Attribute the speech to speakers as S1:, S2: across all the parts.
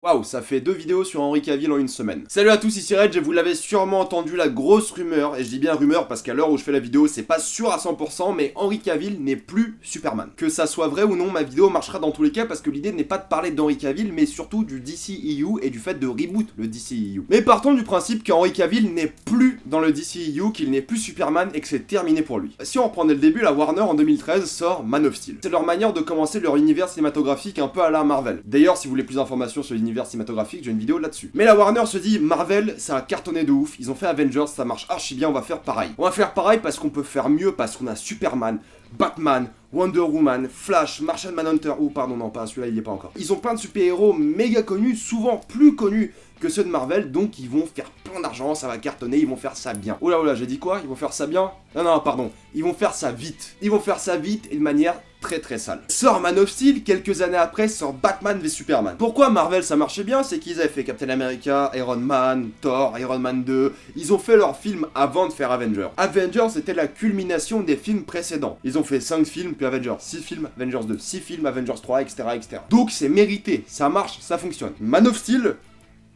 S1: Waouh, ça fait 2 vidéos sur Henry Cavill en une semaine. Salut à tous, ici Reg, et vous l'avez sûrement entendu, la grosse rumeur, et je dis bien rumeur parce qu'à l'heure où je fais la vidéo, c'est pas sûr à 100%, mais Henry Cavill n'est plus Superman. Que ça soit vrai ou non, ma vidéo marchera dans tous les cas parce que l'idée n'est pas de parler d'Henry Cavill, mais surtout du DCEU et du fait de reboot le DCEU. Mais partons du principe qu'Henry Cavill n'est plus dans le DCEU, qu'il n'est plus Superman et que c'est terminé pour lui. Si on reprend dès le début, la Warner en 2013 sort Man of Steel. C'est leur manière de commencer leur univers cinématographique un peu à la Marvel. D'ailleurs, si vous voulez plus d'informations sur l'univers cinématographique, j'ai une vidéo là-dessus. Mais la Warner se dit, Marvel, ça a cartonné de ouf, ils ont fait Avengers, ça marche archi bien, on va faire pareil. On va faire pareil parce qu'on peut faire mieux, parce qu'on a Superman, Batman, Wonder Woman, Flash, Martian Manhunter, pardon, non, pas celui-là, il y est pas encore. Ils ont plein de super-héros méga connus, souvent plus connus que ceux de Marvel, donc ils vont faire plein d'argent, ça va cartonner, ils vont faire ça bien. Oula, j'ai dit quoi? Ils vont faire ça bien? Non, pardon, ils vont faire ça vite. Ils vont faire ça vite et de manière très sale. Sort Man of Steel, quelques années après sort Batman v Superman. Pourquoi Marvel ça marchait bien? C'est qu'ils avaient fait Captain America, Iron Man, Thor, Iron Man 2, ils ont fait leurs films avant de faire Avengers. Avengers c'était la culmination des films précédents. Ils ont fait 5 films puis Avengers, 6 films, Avengers 2, 6 films, Avengers 3, etc. Donc c'est mérité, ça marche, ça fonctionne. Man of Steel,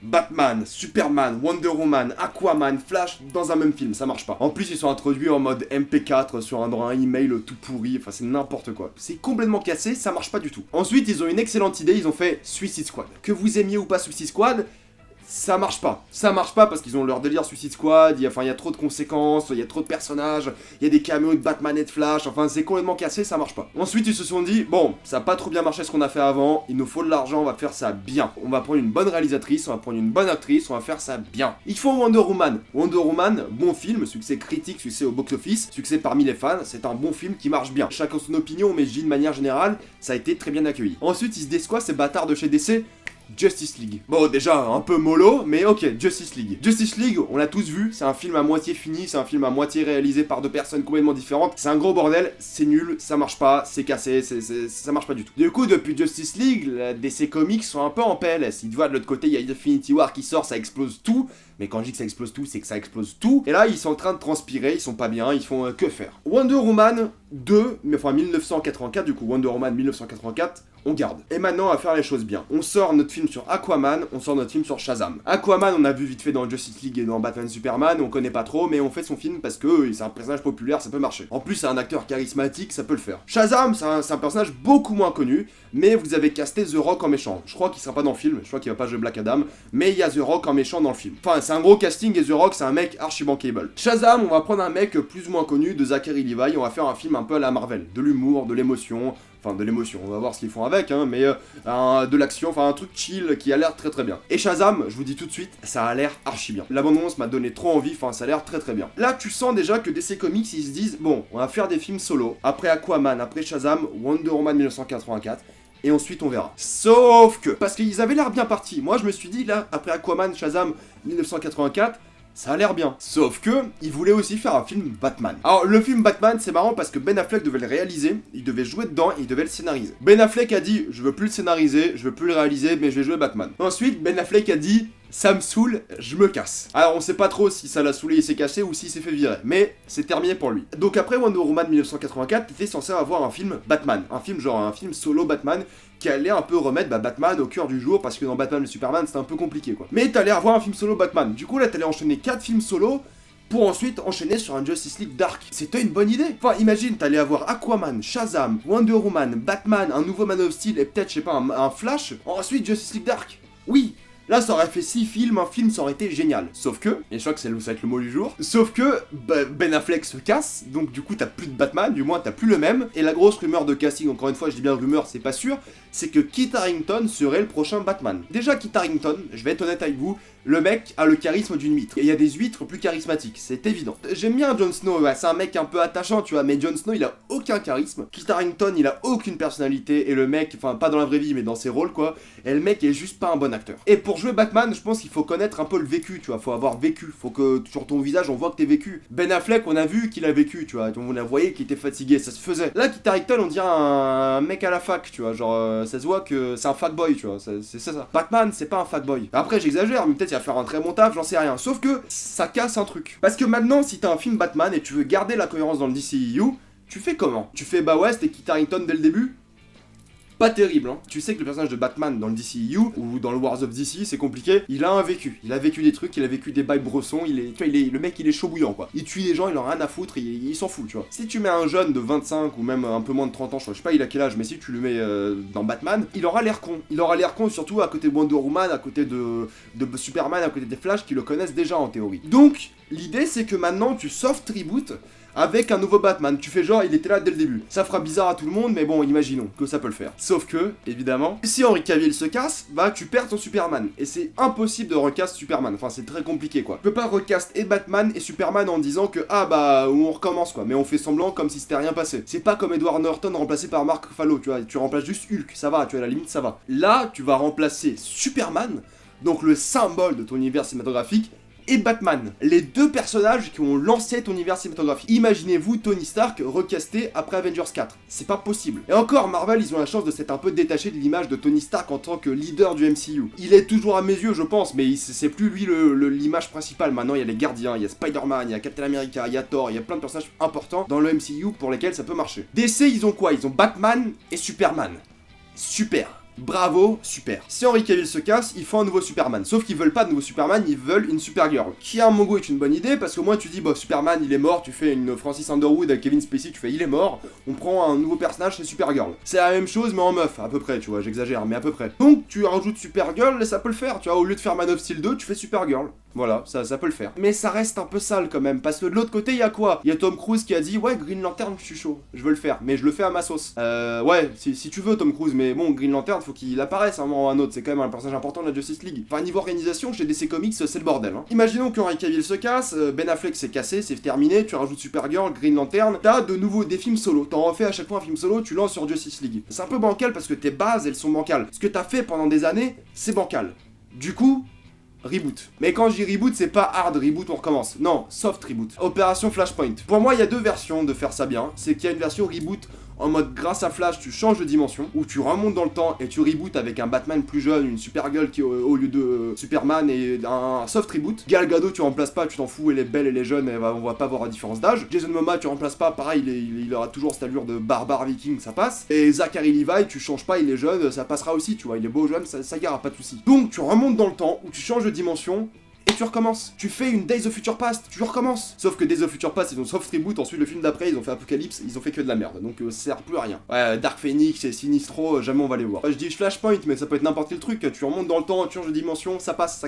S1: Batman, Superman, Wonder Woman, Aquaman, Flash dans un même film, ça marche pas. En plus, ils sont introduits en mode MP4 sur un email tout pourri, enfin c'est n'importe quoi. C'est complètement cassé, ça marche pas du tout. Ensuite, ils ont une excellente idée, ils ont fait Suicide Squad. Que vous aimiez ou pas Suicide Squad, ça marche pas. Ça marche pas parce qu'ils ont leur délire Suicide Squad, il y a trop de conséquences, il y a trop de personnages, il y a des caméos de Batman et de Flash, enfin c'est complètement cassé, ça marche pas. Ensuite ils se sont dit, bon, ça a pas trop bien marché ce qu'on a fait avant, il nous faut de l'argent, on va faire ça bien. On va prendre une bonne réalisatrice, on va prendre une bonne actrice, on va faire ça bien. Ils font Wonder Woman. Wonder Woman, bon film, succès critique, succès au box-office, succès parmi les fans, c'est un bon film qui marche bien. Chacun son opinion, mais je dis de manière générale, ça a été très bien accueilli. Ensuite ils se disent quoi ces bâtards de chez DC? Justice League. Bon, déjà, un peu mollo, mais ok, Justice League. Justice League, on l'a tous vu, c'est un film à moitié fini, c'est un film à moitié réalisé par deux personnes complètement différentes. C'est un gros bordel, c'est nul, ça marche pas, c'est cassé, ça marche pas du tout. Du coup, depuis Justice League, la DC Comics sont un peu en PLS. Ils voient de l'autre côté, il y a Infinity War qui sort, ça explose tout. Mais quand je dis que ça explose tout, c'est que ça explose tout. Et là, ils sont en train de transpirer, ils sont pas bien, ils font que faire. Wonder Woman 2, mais enfin 1984, du coup, Wonder Woman 1984, on garde. Et maintenant, on va faire les choses bien. On sort notre film sur Aquaman, on sort notre film sur Shazam. Aquaman, on a vu vite fait dans Justice League et dans Batman Superman, on connaît pas trop, mais on fait son film parce que c'est un personnage populaire, ça peut marcher. En plus, c'est un acteur charismatique, ça peut le faire. Shazam, c'est un personnage beaucoup moins connu, mais vous avez casté The Rock en méchant. Je crois qu'il sera pas dans le film, je crois qu'il va pas jouer Black Adam, mais il y a The Rock en méchant dans le film. Enfin, c'est un gros casting et The Rock, c'est un mec archi bankable. Shazam, on va prendre un mec plus ou moins connu de Zachary Levi, on va faire un film un peu à la Marvel. De l'humour, de l'émotion, enfin de l'émotion, on va voir ce qu'ils font avec, hein, mais de l'action, enfin un truc chill qui a l'air très bien. Et Shazam, je vous dis tout de suite, ça a l'air archi bien. L'abondance m'a donné trop envie, enfin ça a l'air très bien. Là, tu sens déjà que DC Comics, ils se disent, bon, on va faire des films solo, après Aquaman, après Shazam, Wonder Woman 1984, et ensuite on verra. Sauf que, parce qu'ils avaient l'air bien partis, moi je me suis dit là, après Aquaman, Shazam 1984, ça a l'air bien. Sauf que, il voulait aussi faire un film Batman. Alors, le film Batman, c'est marrant parce que Ben Affleck devait le réaliser, il devait jouer dedans et il devait le scénariser. Ben Affleck a dit, je veux plus le scénariser, je veux plus le réaliser, mais je vais jouer Batman. Ensuite, Ben Affleck a dit, ça me saoule, je me casse. Alors on sait pas trop si ça l'a saoulé, il s'est cassé ou s'il s'est fait virer, mais c'est terminé pour lui. Donc après Wonder Woman 1984, t'étais censé avoir un film Batman, un film solo Batman, qui allait un peu remettre Batman au cœur du jour, parce que dans Batman et Superman c'était un peu compliqué quoi. Mais t'allais avoir un film solo Batman, du coup là t'allais enchaîner 4 films solo, pour ensuite enchaîner sur un Justice League Dark. C'était une bonne idée. Enfin, imagine, t'allais avoir Aquaman, Shazam, Wonder Woman, Batman, un nouveau Man of Steel et peut-être, je sais pas, un Flash. Ensuite, Justice League Dark. Oui, là, ça aurait fait 6 films, un film, ça aurait été génial. Sauf que, et je crois que ça va être le mot du jour, sauf que Ben Affleck se casse, donc du coup, t'as plus de Batman, du moins, t'as plus le même. Et la grosse rumeur de casting, encore une fois, je dis bien rumeur, c'est pas sûr, c'est que Kit Harington serait le prochain Batman. Déjà, Kit Harington, je vais être honnête avec vous, le mec a le charisme d'une huître. Et il y a des huîtres plus charismatiques, c'est évident. J'aime bien Jon Snow, ouais, c'est un mec un peu attachant, tu vois, mais Jon Snow, il a aucun charisme. Kit Harington, il a aucune personnalité, et le mec, enfin, pas dans la vraie vie, mais dans ses rôles, quoi, et le mec est juste pas un bon acteur. Et pour jouer Batman, je pense qu'il faut connaître un peu le vécu, tu vois, faut avoir vécu, faut que sur ton visage, on voit que t'es vécu. Ben Affleck, on a vu qu'il a vécu, tu vois, on a voyé qu'il était fatigué, ça se faisait. Là, Kit Harington, on dirait un mec à la fac, tu vois, genre, ça se voit que c'est un fuckboy, tu vois, c'est ça. Batman, c'est pas un fuckboy. Après, j'exagère, mais peut-être il va faire un très bon taf, j'en sais rien. Sauf que ça casse un truc. Parce que maintenant, si t'as un film Batman et tu veux garder la cohérence dans le DCEU, tu fais comment? Tu fais ouais, c'était Kit Harington dès le début? pas terrible, hein. Tu sais que le personnage de Batman dans le DCEU ou dans le Wars of DC, c'est compliqué. Il a un vécu. Il a vécu des trucs, il a vécu des bails brossons. Tu vois, le mec, il est chaud bouillant, quoi. Il tue les gens, il en a rien à foutre, il s'en fout, tu vois. Si tu mets un jeune de 25 ou même un peu moins de 30 ans, je sais pas il a quel âge, mais si tu le mets dans Batman, il aura l'air con. Il aura l'air con surtout à côté de Wonder Woman, à côté de Superman, à côté des Flash qui le connaissent déjà en théorie. Donc, l'idée c'est que maintenant tu soft reboot avec un nouveau Batman. Tu fais genre, il était là dès le début. Ça fera bizarre à tout le monde, mais bon, imaginons que ça peut le faire. Sauf que, évidemment, si Henry Cavill se casse, bah tu perds ton Superman. Et c'est impossible de recast Superman. Enfin, c'est très compliqué, quoi. Tu peux pas recast et Batman et Superman en disant que, ah bah, on recommence, quoi. Mais on fait semblant comme si c'était rien passé. C'est pas comme Edward Norton remplacé par Mark Ruffalo, tu vois. Tu remplaces juste Hulk, ça va, tu vois, à la limite, ça va. Là, tu vas remplacer Superman, donc le symbole de ton univers cinématographique, et Batman, les deux personnages qui ont lancé ton univers cinématographique. Imaginez-vous Tony Stark recasté après Avengers 4. C'est pas possible. Et encore, Marvel, ils ont la chance de s'être un peu détachés de l'image de Tony Stark en tant que leader du MCU. Il est toujours à mes yeux, je pense, mais c'est plus lui l'image principale. Maintenant, il y a les Gardiens, il y a Spider-Man, il y a Captain America, il y a Thor, il y a plein de personnages importants dans le MCU pour lesquels ça peut marcher. DC, ils ont quoi? Ils ont Batman et Superman. Super. Bravo, super. Si Henry Cavill se casse, il faut un nouveau Superman. Sauf qu'ils veulent pas de nouveau Superman, ils veulent une Supergirl. Qui a un Mongo est une bonne idée, parce qu'au moins tu dis, bah Superman il est mort, tu fais une Francis Underwood avec Kevin Spacey, tu fais il est mort, on prend un nouveau personnage, c'est Supergirl. C'est la même chose mais en meuf, à peu près, tu vois, j'exagère, mais à peu près. Donc tu rajoutes Supergirl et ça peut le faire, tu vois, au lieu de faire Man of Steel 2, tu fais Supergirl. Voilà, ça peut le faire. Mais ça reste un peu sale quand même, parce que de l'autre côté, il y a quoi? Il y a Tom Cruise qui a dit, ouais, Green Lantern, je suis chaud, je veux le faire, mais je le fais à ma sauce. Ouais, si tu veux Tom Cruise, mais bon, Green Lantern, faut qu'il apparaisse à un moment ou à un autre, c'est quand même un personnage important de la Justice League. Enfin, niveau organisation, chez DC Comics, c'est le bordel, hein. Imaginons qu'Henry Cavill se casse, Ben Affleck s'est cassé, c'est terminé, tu rajoutes Supergirl, Green Lantern, t'as de nouveau des films solo, t'en refais à chaque fois un film solo, tu lances sur Justice League. C'est un peu bancal parce que tes bases, elles sont bancales. Ce que t'as fait pendant des années, c'est bancal. Du coup, reboot. Mais quand je dis reboot, c'est pas hard reboot, on recommence. Non, soft reboot. Opération Flashpoint. Pour moi, il y a deux versions de faire ça bien. C'est qu'il y a une version reboot en mode grâce à Flash, tu changes de dimension, où tu remontes dans le temps et tu rebootes avec un Batman plus jeune, une Supergirl qui au lieu de Superman et un soft reboot. Gal Gadot, tu remplaces pas, tu t'en fous, elle est belle, elle est jeune, on va pas voir la différence d'âge. Jason Momoa, tu remplaces pas, pareil, il aura toujours cette allure de barbare viking, ça passe. Et Zachary Levi, tu changes pas, il est jeune, ça passera aussi, tu vois, il est beau jeune, ça ira, pas de soucis. Donc tu remontes dans le temps, où tu changes de dimension, et tu recommences. Tu fais une Days of Future Past, tu recommences. Sauf que Days of Future Past, ils ont soft reboot, ensuite le film d'après, ils ont fait Apocalypse, ils ont fait que de la merde. Donc ça sert plus à rien. Ouais, Dark Phoenix et Sinistro, jamais on va les voir. Je dis Flashpoint, mais ça peut être n'importe quel truc. Tu remontes dans le temps, tu changes de dimension, ça passe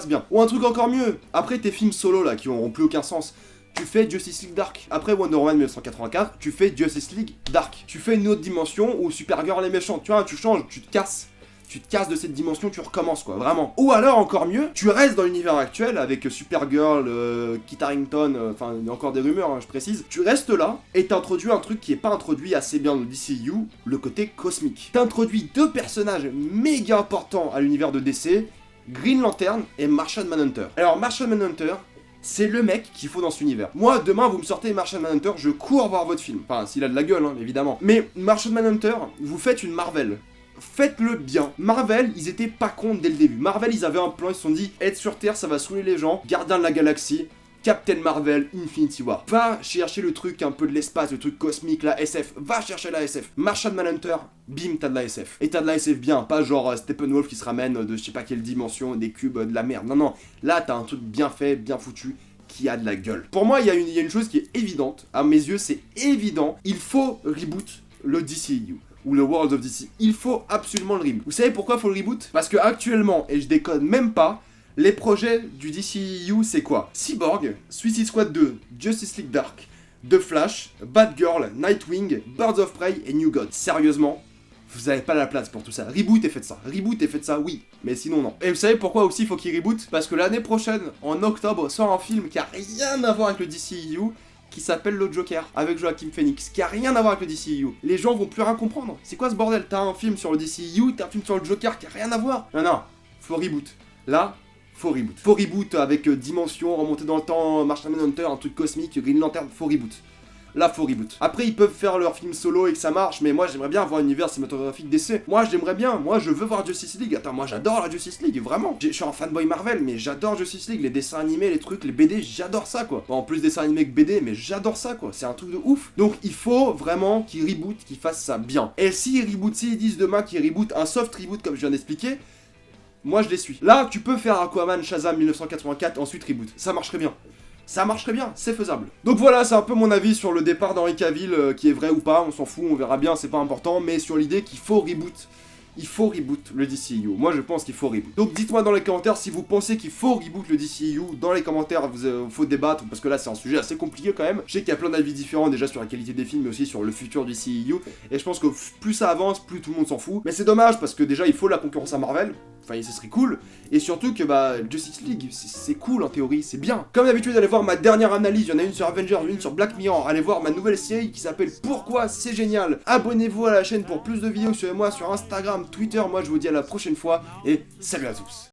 S1: bien. Ou un truc encore mieux. Après tes films solo là, qui auront plus aucun sens. Tu fais Justice League Dark. Après Wonder Woman 1984, tu fais Justice League Dark. Tu fais une autre dimension où Supergirl est méchante. Tu vois, tu changes, tu te casses. Tu te casses de cette dimension, tu recommences quoi, vraiment. Ou alors, encore mieux, tu restes dans l'univers actuel avec Supergirl, Kit Harington, enfin, il y a encore des rumeurs, hein, je précise. Tu restes là et t'introduis un truc qui est pas introduit assez bien dans le DCU, le côté cosmique. T'introduis deux personnages méga importants à l'univers de DC, Green Lantern et Martian Manhunter. Alors, Martian Manhunter, c'est le mec qu'il faut dans cet univers. Moi, demain, vous me sortez Martian Manhunter, je cours voir votre film. Enfin, s'il a de la gueule, hein, évidemment. Mais Martian Manhunter, vous faites une Marvel. Faites-le bien. Marvel, ils étaient pas contre dès le début. Marvel, ils avaient un plan, ils se sont dit, être sur Terre, ça va saouler les gens. Gardien de la galaxie, Captain Marvel, Infinity War. Va chercher le truc un peu de l'espace, le truc cosmique, la SF. Va chercher la SF. Martian Manhunter, bim, t'as de la SF. Et t'as de la SF bien, pas genre Steppenwolf qui se ramène de je sais pas quelle dimension, des cubes, de la merde. Non, non. Là, t'as un truc bien fait, bien foutu, qui a de la gueule. Pour moi, il y a une chose qui est évidente. À mes yeux, c'est évident. Il faut reboot le DCEU. Ou le World of DC. Il faut absolument le reboot. Vous savez pourquoi il faut le reboot? Parce que actuellement, et je déconne même pas, les projets du DCEU c'est quoi? Cyborg, Suicide Squad 2, Justice League Dark, The Flash, Batgirl, Nightwing, Birds of Prey et New God. Sérieusement, vous avez pas la place pour tout ça. Reboot et faites ça. Reboot et faites ça, oui. Mais sinon, non. Et vous savez pourquoi aussi il faut qu'il reboot? Parce que l'année prochaine, en octobre, sort un film qui a rien à voir avec le DCEU, qui s'appelle le Joker, avec Joaquin Phoenix, qui a rien à voir avec le DCEU. Les gens vont plus rien comprendre. C'est quoi ce bordel? T'as un film sur le DCEU, t'as un film sur le Joker qui a rien à voir. Non, non, faut reboot. Là, faut reboot. Faut reboot avec dimension, remonter dans le temps, Martian Manhunter, un truc cosmique, Green Lantern, faut reboot. là faut reboot. Après ils peuvent faire leur film solo et que ça marche, mais moi j'aimerais bien avoir un univers cinématographique DC. Moi j'aimerais bien, moi je veux voir Justice League. Attends, moi j'adore la Justice League, vraiment. Je suis un fanboy Marvel, mais j'adore Justice League, les dessins animés, les trucs, les BD, j'adore ça quoi. Bon, en plus dessins animés que BD, mais j'adore ça quoi, c'est un truc de ouf. Donc il faut vraiment qu'ils reboot, qu'ils fassent ça bien. Et s'ils rebootent, s'ils disent demain qu'ils rebootent, un soft reboot comme je viens d'expliquer, moi je les suis. Là, tu peux faire Aquaman Shazam 1984, ensuite reboot. Ça marcherait bien. Ça marcherait bien, c'est faisable. Donc voilà, c'est un peu mon avis sur le départ d'Henry Cavill, qui est vrai ou pas, on s'en fout, on verra bien, c'est pas important, mais sur l'idée qu'il faut reboot. Il faut reboot le DCU. Moi je pense qu'il faut reboot. Donc dites-moi dans les commentaires si vous pensez qu'il faut reboot le DCU. Dans les commentaires, faut débattre parce que là c'est un sujet assez compliqué quand même. Je sais qu'il y a plein d'avis différents déjà sur la qualité des films mais aussi sur le futur du DCU. Et je pense que plus ça avance, plus tout le monde s'en fout. Mais c'est dommage parce que déjà il faut la concurrence à Marvel. Enfin, ce serait cool. Et surtout que bah Justice League, c'est cool en théorie, c'est bien. Comme d'habitude, allez voir ma dernière analyse. Il y en a une sur Avengers, une sur Black Mirror. Allez voir ma nouvelle série qui s'appelle Pourquoi c'est génial. Abonnez-vous à la chaîne pour plus de vidéos. Suivez-moi sur Instagram, Twitter. Moi, je vous dis à la prochaine fois et salut à tous.